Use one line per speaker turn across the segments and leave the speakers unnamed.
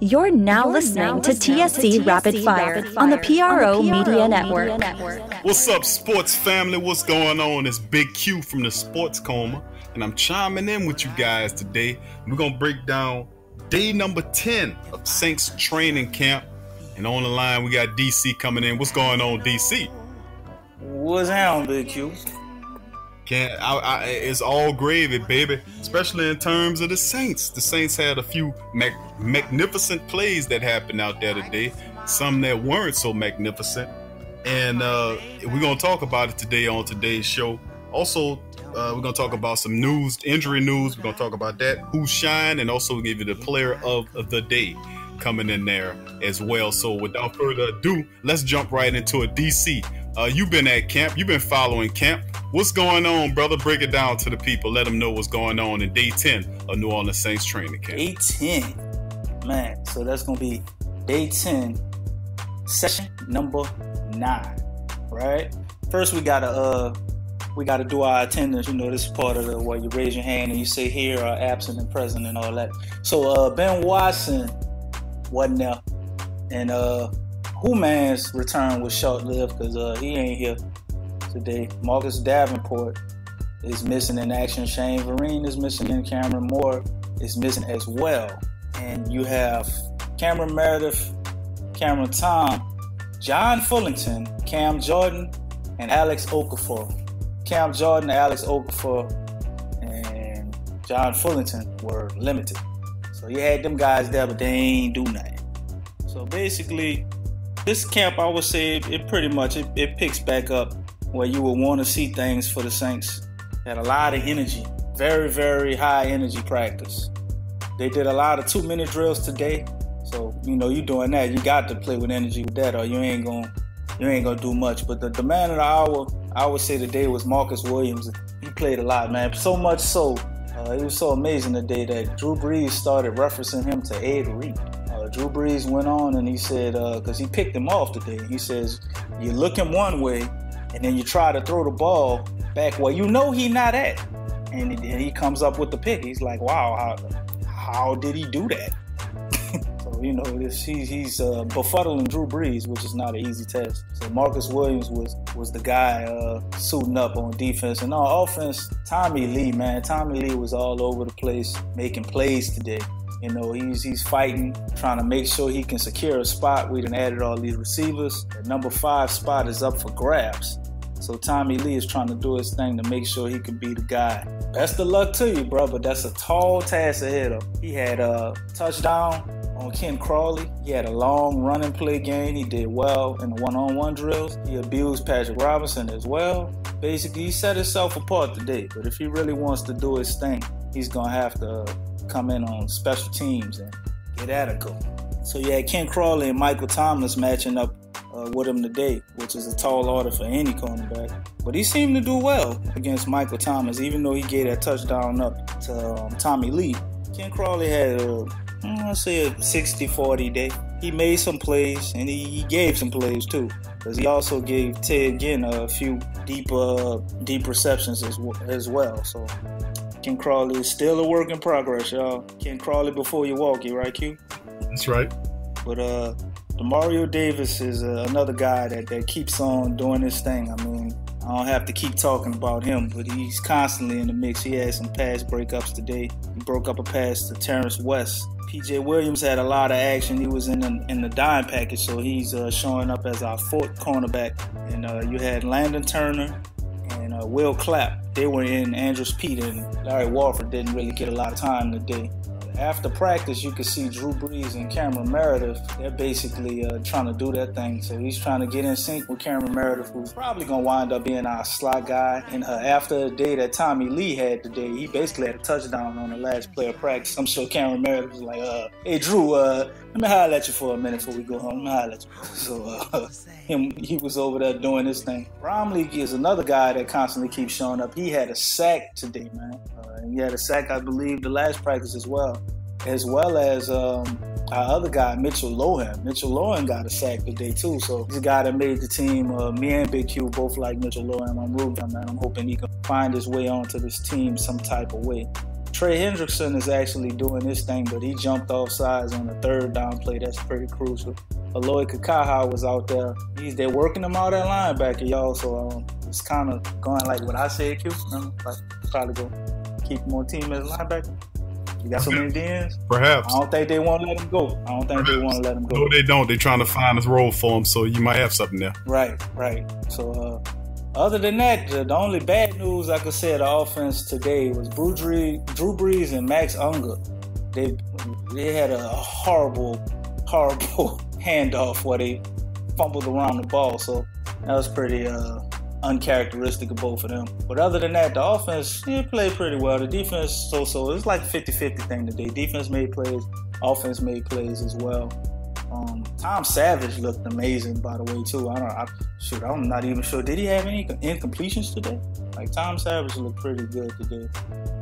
You're now listening to TSC Rapid Fire on the PRO Media Network.
What's up, sports family? What's going on? It's Big Q from the Sports Coma, and I'm chiming in with you guys today. We're going to break down day number 10 of Saints training camp. And on the line, we got DC coming in. What's going on, DC?
What's down, Big Q?
It's all gravy, baby, especially in terms of the Saints. The Saints had a few magnificent plays that happened out there today, some that weren't so magnificent. And we're going to talk about it today on today's show. Also, we're going to talk about some news, injury news. We're going to talk about that, who shined, and also give you the player of the day coming in there as well. So without further ado, let's jump right into it. DC, you've been at camp. You've been following camp. What's going on, brother? Break it down to the people. Let them know what's going on in day 10 of New Orleans Saints training camp.
Day 10. Man, so that's going to be day 10, session number 9, right? First, we got to do our attendance. You know, this is part of where you raise your hand and you say here, absent and present and all that. So Ben Watson wasn't there. And Who-Man's return was short-lived because he ain't here today. Marcus Davenport is missing in action. Shane Vereen is missing in. Cameron Moore is missing as well. And you have Cameron Meredith, Cameron Tom, John Fullington, Cam Jordan, and Alex Okafor. Cam Jordan, Alex Okafor, and John Fullington were limited. So you had them guys there, but they ain't do nothing. So basically, this camp, I would say, it pretty much it picks back up where you would want to see things for the Saints. Had a lot of energy, very, very high energy practice. They did a lot of 2-minute drills today. So, you know, you doing that, you got to play with energy with that, or you ain't gonna do much. But the man of the hour, I would say today, was Marcus Williams. He played a lot, man. So much so, it was so amazing today that Drew Brees started referencing him to Ed Reed. Drew Brees went on and he said, because he picked him off today, he says, you look him one way and then you try to throw the ball back where you know he not at. And he comes up with the pick. He's like, wow, how did he do that? So, you know, he's befuddling Drew Brees, which is not an easy task. So Marcus Williams was the guy suiting up on defense. And on offense, Tommy Lee, man. Tommy Lee was all over the place making plays today. You know, he's fighting, trying to make sure he can secure a spot. We done added all these receivers. The number 5 spot is up for grabs. So Tommy Lee is trying to do his thing to make sure he can be the guy. Best of luck to you, bro, but that's a tall task ahead of him. He had a touchdown on Ken Crawley. He had a long running play game. He did well in the one-on-one drills. He abused Patrick Robinson as well. Basically, he set himself apart today. But if he really wants to do his thing, he's going to have to come in on special teams and get at a go. So you had Ken Crawley and Michael Thomas matching up with him today, which is a tall order for any cornerback. But he seemed to do well against Michael Thomas, even though he gave that touchdown up to Tommy Lee. Ken Crawley had, I'll say, a 60-40 day. He made some plays, and he gave some plays too, because he also gave Ted Ginn a few deep receptions as well. So Ken Crawley is still a work in progress, y'all. Ken Crawley before you walk, you right, Q?
That's right.
But Demario Davis is another guy that keeps on doing his thing. I mean, I don't have to keep talking about him, but he's constantly in the mix. He had some pass breakups today. He broke up a pass to Terrence West. P.J. Williams had a lot of action. He was in the dime package, so he's showing up as our 4th cornerback. And you had Landon Turner and Will Clapp. They were in Andrews Pete, and Larry Warford didn't really get a lot of time today. After practice, you could see Drew Brees and Cameron Meredith. They're basically trying to do their thing. So he's trying to get in sync with Cameron Meredith, who's probably going to wind up being our slot guy. And after the day that Tommy Lee had today, he basically had a touchdown on the last play of practice. I'm sure Cameron Meredith was like, hey, Drew, let me holler at you for a minute before we go home. Let me holler at you. So he was over there doing his thing. Bromley is another guy that constantly keeps showing up. He had a sack today, man. He had a sack, I believe, the last practice as well as our other guy, Mitchell Lohan. Mitchell Lohan got a sack today, too. So he's a guy that made the team. Me and Big Q both like Mitchell Lohan. I'm rooting for him, man. I'm hoping he can find his way onto this team some type of way. Trey Hendrickson is actually doing his thing, but he jumped off sides on the third down play. That's pretty crucial. Aloy Kakaha was out there. They're working him out at linebacker, y'all. So it's kind of going like what I said, Q. Like probably go keep him on team as linebacker. You got so many DNs.
Perhaps.
I don't think they want to let him go.
No, they don't. They're trying to find his role for him, so you might have something there.
Right. So other than that, the only bad news I could say of the offense today was Drew Brees and Max Unger. They had a horrible handoff where they fumbled around the ball. So that was pretty uncharacteristic of both of them. But other than that, the offense played pretty well. The defense, so it's like a 50-50 thing today. Defense made plays, offense made plays as well. Tom Savage looked amazing, by the way, too. I'm not even sure. Did he have any incompletions today? Like, Tom Savage looked pretty good today.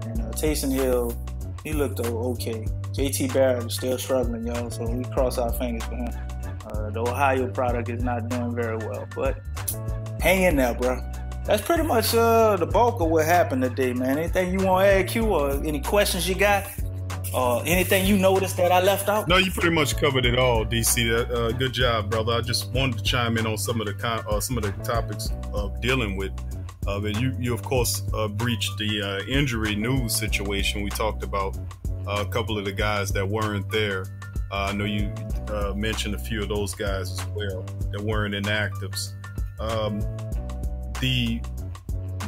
And Taysom Hill, he looked okay. JT Barrett is still struggling, y'all, so we cross our fingers for him. The Ohio product is not doing very well, but hang in there, bro. That's pretty much the bulk of what happened today, man. Anything you want to add, Q, or any questions you got? Anything you noticed that I left out?
No, you pretty much covered it all, DC. Good job, brother. I just wanted to chime in on some of the topics of dealing with. You of course breached the injury news situation. We talked about a couple of the guys that weren't there. I know you mentioned a few of those guys as well that weren't inactives. The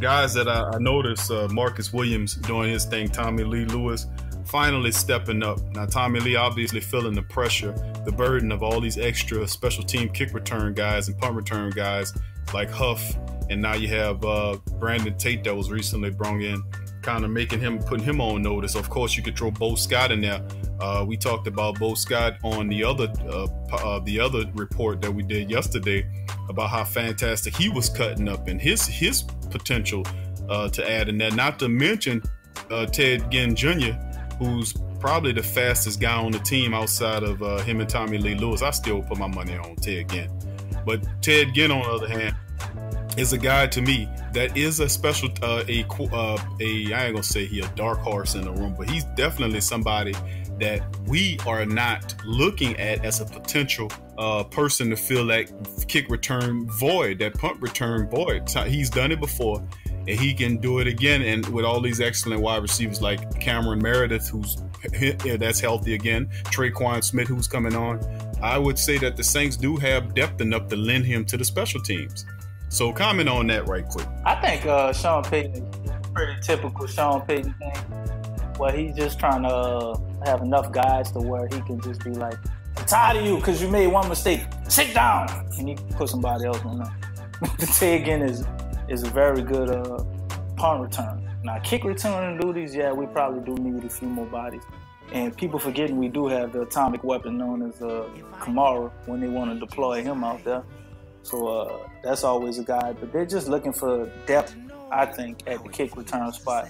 guys that I noticed, Marcus Williams doing his thing, Tommy Lee Lewis finally stepping up. Now, Tommy Lee obviously feeling the pressure, the burden of all these extra special team kick return guys and punt return guys like Huff, and now you have Brandon Tate that was recently brought in, kind of putting him on notice. Of course, you could throw Bo Scott in there. We talked about Bo Scott on the other report that we did yesterday about how fantastic he was cutting up and his potential to add in that. Not to mention Ted Ginn Jr., who's probably the fastest guy on the team outside of him and Tommy Lee Lewis. I still put my money on Ted Ginn. But Ted Ginn, on the other hand, is a guy to me that is a special, I ain't gonna say he a dark horse in the room, but he's definitely somebody that we are not looking at as a potential person to fill that kick return void, that punt return void. He's done it before, and he can do it again. And with all these excellent wide receivers like Cameron Meredith, that's healthy again, Traquan Smith, who's coming on, I would say that the Saints do have depth enough to lend him to the special teams. So comment on that right quick.
I think Sean Payton is pretty typical Sean Payton thing, where he's just trying to have enough guys to where he can just be like, I'm tired of you because you made one mistake. Sit down. And he put somebody else on that. The Ted Ginn is a very good punt return. Now, kick returning duties, yeah, we probably do need a few more bodies. And people forgetting we do have the atomic weapon known as Kamara when they want to deploy him out there. So that's always a guy. But they're just looking for depth, I think, at the kick return spot.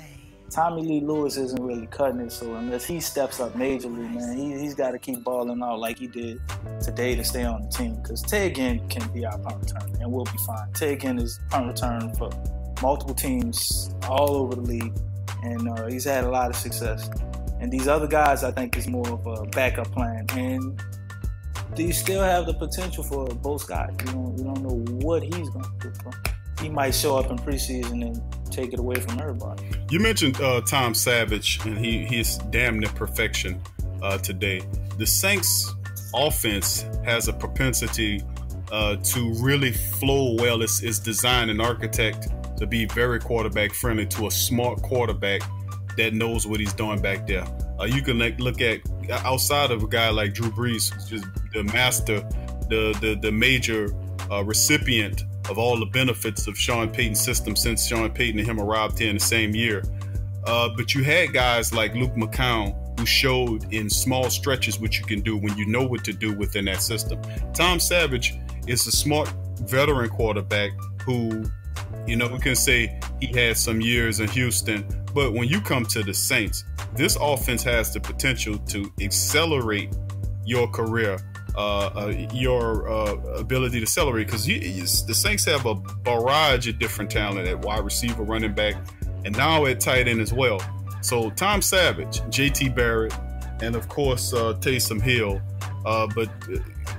Tommy Lee Lewis isn't really cutting it, so unless he steps up majorly, man, he's got to keep balling out like he did today to stay on the team. Because Ted Ginn can be our punt return, and we'll be fine. Ted Ginn is punt return for multiple teams all over the league, and he's had a lot of success. And these other guys, I think, is more of a backup plan. And they still have the potential for Bo Scott. You don't know what he's going to do. He might show up in preseason and take it away from everybody.
You mentioned Tom Savage, and he's damn near perfection today. The Saints offense has a propensity to really flow well. It's designed and architect to be very quarterback friendly to a smart quarterback that knows what he's doing back there. You can look at outside of a guy like Drew Brees, who's just the master, the major recipient of all the benefits of Sean Payton's system since Sean Payton and him arrived here in the same year. But you had guys like Luke McCown who showed in small stretches what you can do when you know what to do within that system. Tom Savage is a smart veteran quarterback who, we can say he had some years in Houston, but when you come to the Saints, this offense has the potential to accelerate your career, your ability to accelerate, because the Saints have a barrage of different talent at wide receiver, running back, and now at tight end as well. So Tom Savage, JT Barrett, and of course Taysom Hill. But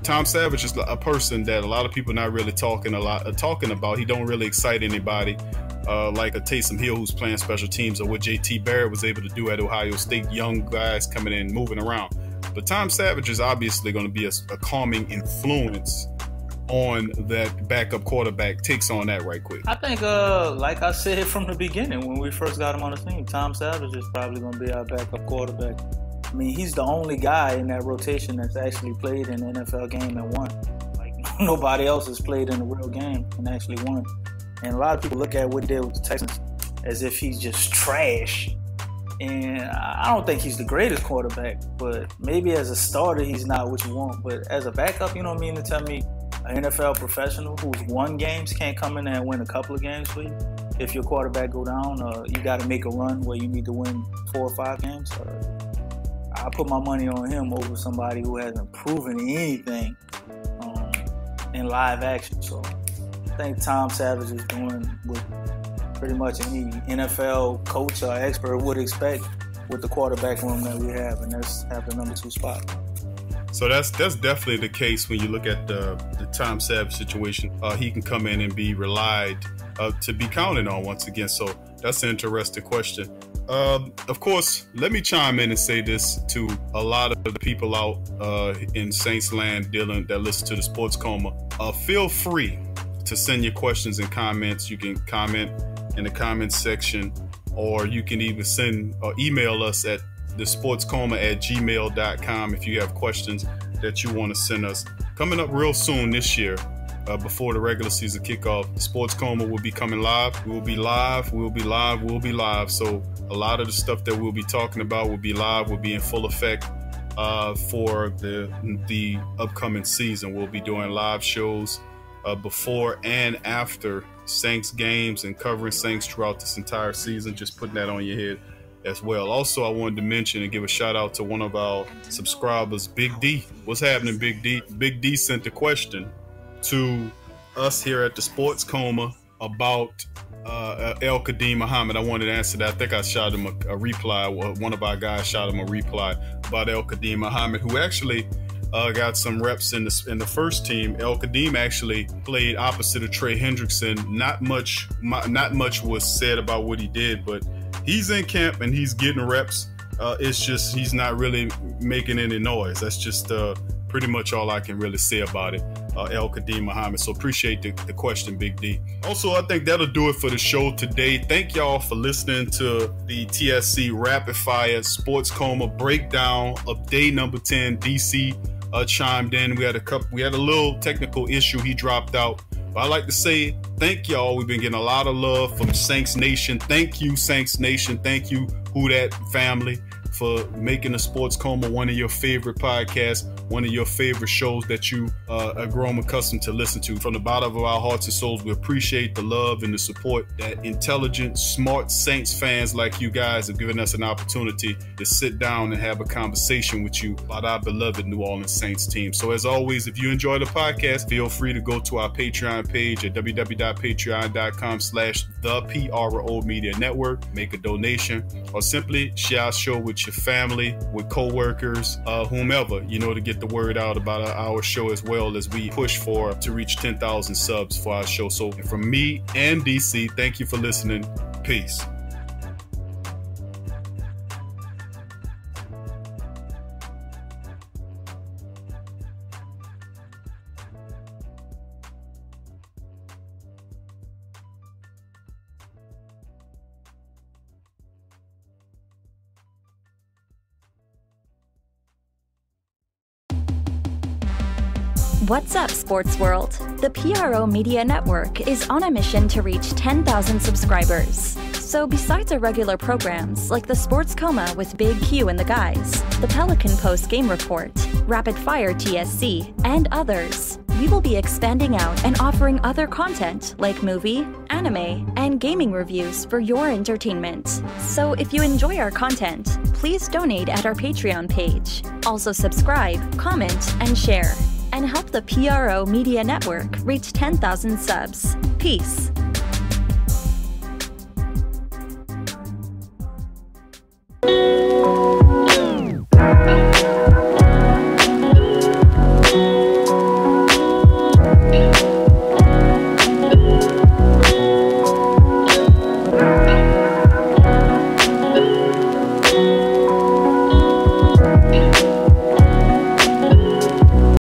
Tom Savage is a person that a lot of people not really talking about. He don't really excite anybody like a Taysom Hill who's playing special teams, or what JT Barrett was able to do at Ohio State. Young guys coming in, moving around. But Tom Savage is obviously going to be a calming influence on that backup quarterback. Takes on that right quick.
I think, like I said from the beginning when we first got him on the team, Tom Savage is probably going to be our backup quarterback. I mean, he's the only guy in that rotation that's actually played in an NFL game and won. Like, nobody else has played in a real game and actually won. And a lot of people look at what he did with the Texans as if he's just trash. And I don't think he's the greatest quarterback, but maybe as a starter, he's not what you want. But as a backup, you know what I mean, to tell me an NFL professional who's won games can't come in there and win a couple of games for you. If your quarterback go down, you got to make a run where you need to win 4 or 5 games. I put my money on him over somebody who hasn't proven anything in live action. So I think Tom Savage is doing what pretty much any NFL coach or expert would expect with the quarterback room that we have, and that's have the number 2 spot.
So that's definitely the case when you look at the Tom Savage situation. He can come in and be relied to be counted on once again. So that's an interesting question. Of course, let me chime in and say this to a lot of the people out in Saints land that listen to the Sports Coma. Feel free to send your questions and comments. You can comment in the comments section, or you can even send or email us at thesportscoma@gmail.com if you have questions that you want to send us. Coming up real soon this year, before the regular season kickoff, Sports Coma will be coming live. We'll be live. So a lot of the stuff that we'll be talking about will be live, will be in full effect for the upcoming season. We'll be doing live shows before and after Saints games and covering Saints throughout this entire season. Just putting that on your head as well. Also, I wanted to mention and give a shout out to one of our subscribers, Big D. What's happening, Big D? Big D sent a question to us here at the Sports Coma about El Kadim Muhammad. I wanted to answer that. I think I shot him a reply. One of our guys shot him a reply about El Kadim Muhammad, who actually got some reps in the first team. El Kadim actually played opposite of Trey Hendrickson. Not much was said about what he did, but he's in camp and he's getting reps. It's just he's not really making any noise. That's just pretty much all I can really say about it, El Kadim Muhammad. So appreciate the question, Big D. Also, I think that'll do it for the show today. Thank y'all for listening to the TSC Rapid Fire Sports Coma breakdown of day number 10. DC chimed in. We had a little technical issue. He dropped out. But I like to say thank y'all. We've been getting a lot of love from Saints Nation. Thank you, Saints Nation. Thank you, Who Dat family, for making the Sports Coma one of your favorite podcasts, one of your favorite shows that you are grown accustomed to listen to. From the bottom of our hearts and souls, we appreciate the love and the support that intelligent, smart Saints fans like you guys have given us an opportunity to sit down and have a conversation with you about our beloved New Orleans Saints team. So as always, if you enjoy the podcast, feel free to go to our Patreon page at www.patreon.com/the Media Network, make a donation, or simply share our show with your family, with co-workers, whomever, to get the word out about our show, as well as we push to reach 10,000 subs for our show. So from me and DC, thank you for listening. Peace.
What's up, Sports World? The PRO Media Network is on a mission to reach 10,000 subscribers. So besides our regular programs like the Sports Coma with Big Q and the guys, the Pelican Post Game Report, Rapid Fire TSC, and others, we will be expanding out and offering other content like movie, anime, and gaming reviews for your entertainment. So if you enjoy our content, please donate at our Patreon page. Also subscribe, comment, and share, and help the PRO Media Network reach 10,000 subs. Peace.